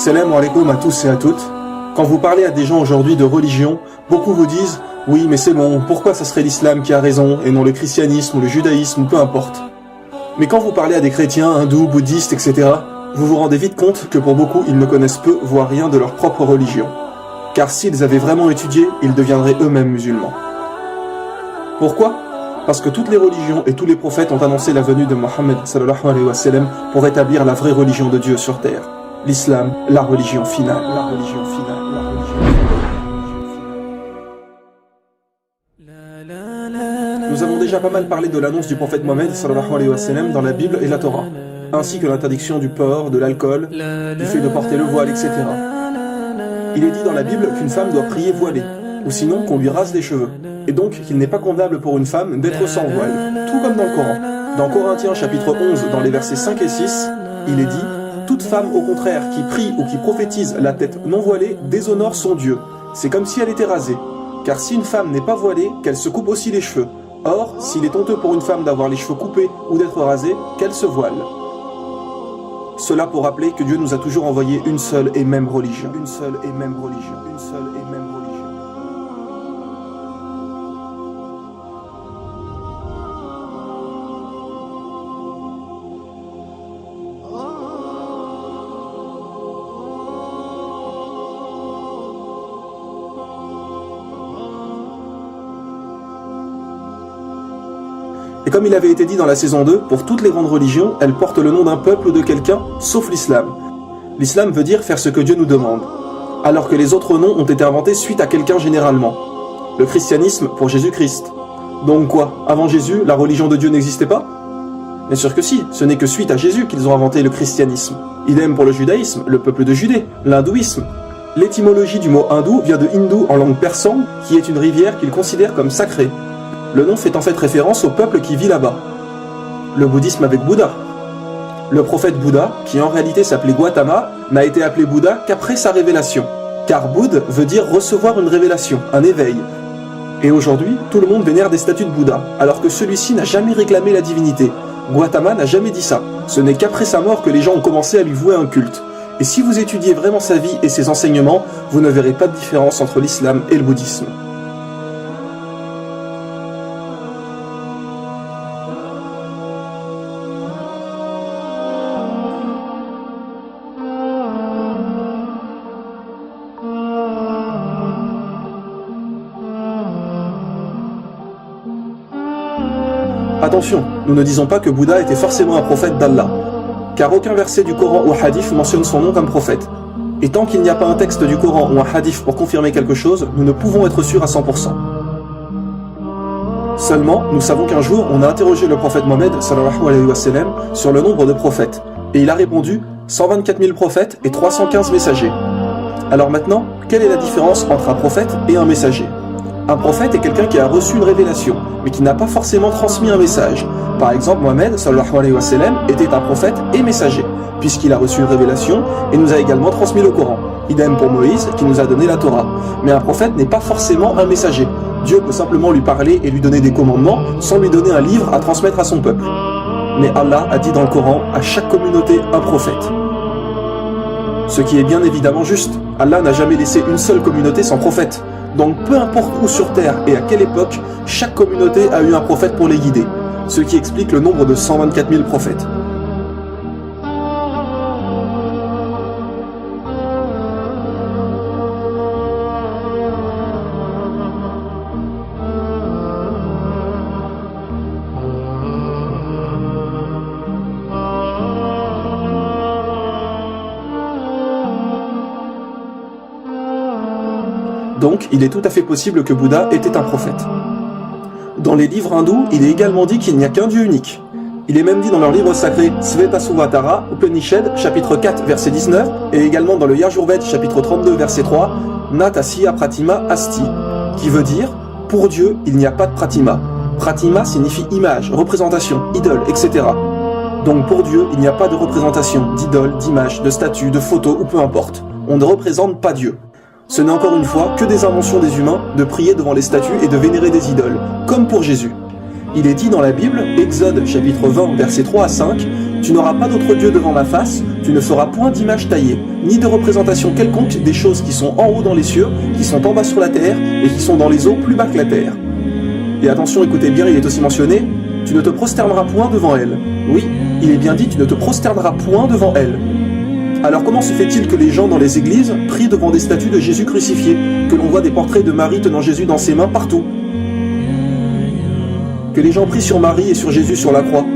Assalamu alaikum à tous et à toutes. Quand vous parlez à des gens aujourd'hui de religion, beaucoup vous disent « Oui, mais c'est bon, pourquoi ça serait l'islam qui a raison et non le christianisme ou le judaïsme ou peu importe ?» Mais quand vous parlez à des chrétiens, hindous, bouddhistes, etc., vous vous rendez vite compte que pour beaucoup, ils ne connaissent peu, voire rien de leur propre religion. Car s'ils avaient vraiment étudié, ils deviendraient eux-mêmes musulmans. Pourquoi ? Parce que toutes les religions et tous les prophètes ont annoncé la venue de Mohammed sallallahu alayhi wa sallam pour établir la vraie religion de Dieu sur terre. L'islam, la religion finale. La religion finale. La religion finale. Nous avons déjà pas mal parlé de l'annonce du prophète Mohammed sallallahu alayhi wa sallam dans la Bible et la Torah, ainsi que l'interdiction du porc, de l'alcool, du fait de porter le voile, etc. Il est dit dans la Bible qu'une femme doit prier voilée, ou sinon qu'on lui rase les cheveux, et donc qu'il n'est pas convenable pour une femme d'être sans voile, tout comme dans le Coran. Dans Corinthiens chapitre 11, dans les versets 5 et 6, il est dit « Toute femme au contraire qui prie ou qui prophétise la tête non voilée déshonore son Dieu, c'est comme si elle était rasée. Car si une femme n'est pas voilée, qu'elle se coupe aussi les cheveux. Or, s'il est honteux pour une femme d'avoir les cheveux coupés ou d'être rasée, qu'elle se voile. » Cela pour rappeler que Dieu nous a toujours envoyé une seule et même religion. Une seule et même religion. Une seule et même religion. Et comme il avait été dit dans la saison 2, pour toutes les grandes religions, elles portent le nom d'un peuple ou de quelqu'un, sauf l'islam. L'islam veut dire faire ce que Dieu nous demande, alors que les autres noms ont été inventés suite à quelqu'un généralement. Le christianisme pour Jésus-Christ. Donc quoi, avant Jésus, la religion de Dieu n'existait pas? Bien sûr que si, ce n'est que suite à Jésus qu'ils ont inventé le christianisme. Idem pour le judaïsme, le peuple de Judée, l'hindouisme. L'étymologie du mot hindou vient de hindou en langue persane, qui est une rivière qu'ils considèrent comme sacrée. Le nom fait en fait référence au peuple qui vit là-bas. Le bouddhisme avec Bouddha. Le prophète Bouddha, qui en réalité s'appelait Gautama, n'a été appelé Bouddha qu'après sa révélation. Car Bouddha veut dire recevoir une révélation, un éveil. Et aujourd'hui, tout le monde vénère des statues de Bouddha, alors que celui-ci n'a jamais réclamé la divinité. Gautama n'a jamais dit ça. Ce n'est qu'après sa mort que les gens ont commencé à lui vouer un culte. Et si vous étudiez vraiment sa vie et ses enseignements, vous ne verrez pas de différence entre l'islam et le bouddhisme. Attention, nous ne disons pas que Bouddha était forcément un prophète d'Allah, car aucun verset du Coran ou hadith mentionne son nom comme prophète. Et tant qu'il n'y a pas un texte du Coran ou un hadith pour confirmer quelque chose, nous ne pouvons être sûrs à 100%. Seulement, nous savons qu'un jour, on a interrogé le prophète Mohammed sallallahu alayhi wa sallam sur le nombre de prophètes, et il a répondu 124 000 prophètes et 315 messagers. Alors maintenant, quelle est la différence entre un prophète et un messager ? Un prophète est quelqu'un qui a reçu une révélation, mais qui n'a pas forcément transmis un message. Par exemple, Mohammed sallallahu alayhi wa sallam était un prophète et messager, puisqu'il a reçu une révélation et nous a également transmis le Coran. Idem pour Moïse, qui nous a donné la Torah. Mais un prophète n'est pas forcément un messager. Dieu peut simplement lui parler et lui donner des commandements, sans lui donner un livre à transmettre à son peuple. Mais Allah a dit dans le Coran, à chaque communauté un prophète. Ce qui est bien évidemment juste. Allah n'a jamais laissé une seule communauté sans prophète. Donc peu importe où sur terre et à quelle époque, chaque communauté a eu un prophète pour les guider, ce qui explique le nombre de 124 000 prophètes. Donc, il est tout à fait possible que Bouddha était un prophète. Dans les livres hindous, il est également dit qu'il n'y a qu'un Dieu unique. Il est même dit dans leur livre sacré Svetasvatara, Upanishad, chapitre 4, verset 19, et également dans le Yajurved, chapitre 32, verset 3, Natasya Pratima Asti, qui veut dire « Pour Dieu, il n'y a pas de Pratima ». Pratima signifie image, représentation, idole, etc. Donc pour Dieu, il n'y a pas de représentation, d'idole, d'image, de statue, de photo ou peu importe. On ne représente pas Dieu. Ce n'est encore une fois que des inventions des humains de prier devant les statues et de vénérer des idoles, comme pour Jésus. Il est dit dans la Bible, Exode chapitre 20, versets 3 à 5, « Tu n'auras pas d'autre Dieu devant ma face, Tu ne feras point d'image taillée, ni de représentation quelconque des choses qui sont en haut dans les cieux, qui sont en bas sur la terre, et qui sont dans les eaux plus bas que la terre. Et attention, écoutez bien, il est aussi mentionné, tu ne te prosterneras point devant elle. Oui, il est bien dit, tu ne te prosterneras point devant elle. Alors comment se fait-il que les gens dans les églises prient devant des statues de Jésus crucifié, que l'on voit des portraits de Marie tenant Jésus dans ses mains partout? Que les gens prient sur Marie et sur Jésus sur la croix?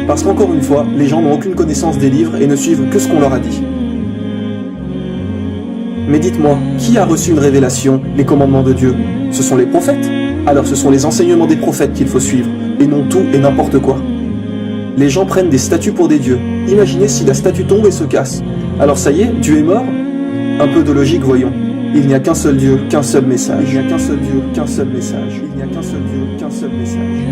Parce qu'encore une fois, les gens n'ont aucune connaissance des livres et ne suivent que ce qu'on leur a dit. Mais dites-moi, qui a reçu une révélation, les commandements de Dieu? Ce sont les prophètes? Alors ce sont les enseignements des prophètes qu'il faut suivre, et non tout et n'importe quoi. Les gens prennent des statues pour des dieux. Imaginez si la statue tombe et se casse. Alors ça y est, Dieu est mort? Un peu de logique, voyons. Il n'y a qu'un seul Dieu, qu'un seul message. Il n'y a qu'un seul Dieu, qu'un seul message. Il n'y a qu'un seul Dieu, qu'un seul message.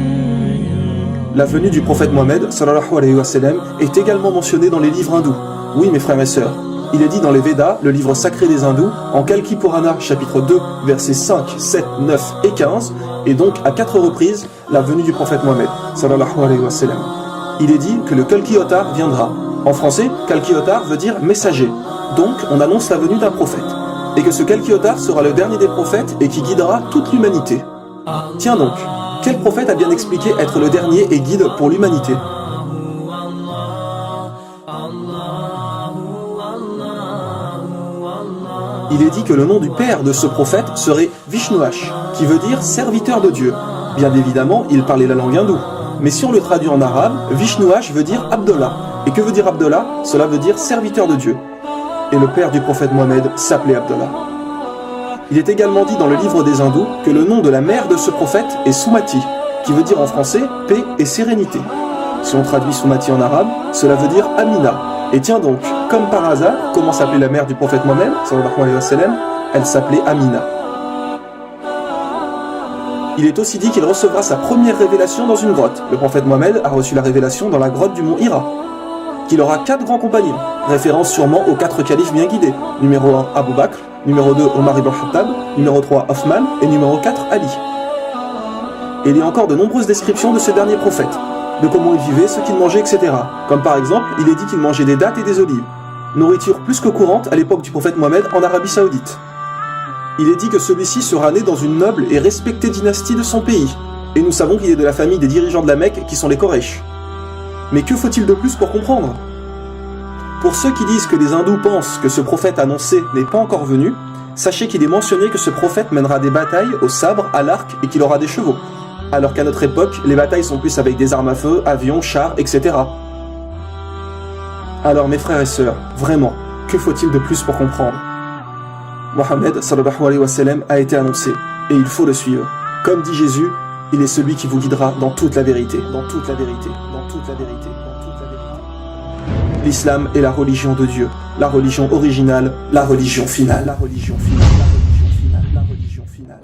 La venue du prophète Mohammed, sallallahu alayhi wa sallam, est également mentionnée dans les livres hindous. Oui, mes frères et sœurs. Il est dit dans les Védas, le livre sacré des hindous, en Kalki Purana, chapitre 2, versets 5, 7, 9 et 15, et donc à 4 reprises, la venue du prophète Mohammed, sallallahu alayhi wa sallam. Il est dit que le Kalki Avatar viendra. En français, Kalki Avatar veut dire messager. Donc, on annonce la venue d'un prophète. Et que ce Kalki Avatar sera le dernier des prophètes et qui guidera toute l'humanité. Tiens donc, quel prophète a bien expliqué être le dernier et guide pour l'humanité? Il est dit que le nom du père de ce prophète serait Vishnuash, qui veut dire serviteur de Dieu. Bien évidemment, il parlait la langue hindoue. Mais si on le traduit en arabe, Vishnuash veut dire Abdallah. Et que veut dire Abdallah? Cela veut dire serviteur de Dieu. Et le père du prophète Mohammed s'appelait Abdallah. Il est également dit dans le livre des hindous que le nom de la mère de ce prophète est Sumati, qui veut dire en français paix et sérénité. Si on traduit Sumati en arabe, cela veut dire Amina. Et tiens donc, comme par hasard, comment s'appelait la mère du prophète Mohammed, sallallahu alayhi wa sallam? Elle s'appelait Amina. Il est aussi dit qu'il recevra sa première révélation dans une grotte. Le prophète Mohammed a reçu la révélation dans la grotte du mont Hira. Qu'il aura 4 grands compagnons, référence sûrement aux 4 califes bien guidés. Numéro 1, Abu Bakr, numéro 2, Omar ibn Khattab, numéro 3, Othman, et numéro 4, Ali. Et il y a encore de nombreuses descriptions de ce dernier prophète, de comment il vivait, ce qu'il mangeait, etc. Comme par exemple, il est dit qu'il mangeait des dattes et des olives, nourriture plus que courante à l'époque du prophète Mohammed en Arabie Saoudite. Il est dit que celui-ci sera né dans une noble et respectée dynastie de son pays, et nous savons qu'il est de la famille des dirigeants de la Mecque qui sont les Quraysh. Mais que faut-il de plus pour comprendre? Pour ceux qui disent que les hindous pensent que ce prophète annoncé n'est pas encore venu, sachez qu'il est mentionné que ce prophète mènera des batailles au sabre, à l'arc et qu'il aura des chevaux. Alors qu'à notre époque, les batailles sont plus avec des armes à feu, avions, chars, etc. Alors mes frères et sœurs, vraiment, que faut-il de plus pour comprendre? Mohammed sallallahu alayhi wa sallam a été annoncé, et il faut le suivre. Comme dit Jésus, il est celui qui vous guidera dans toute la vérité, dans toute la vérité, dans toute la vérité, dans toute la vérité. L'islam est la religion de Dieu, la religion originale, la religion finale, la religion finale, la religion finale, la religion finale.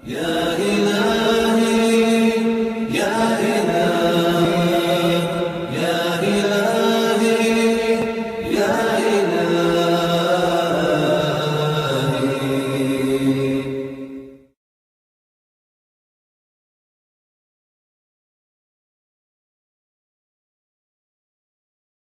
يا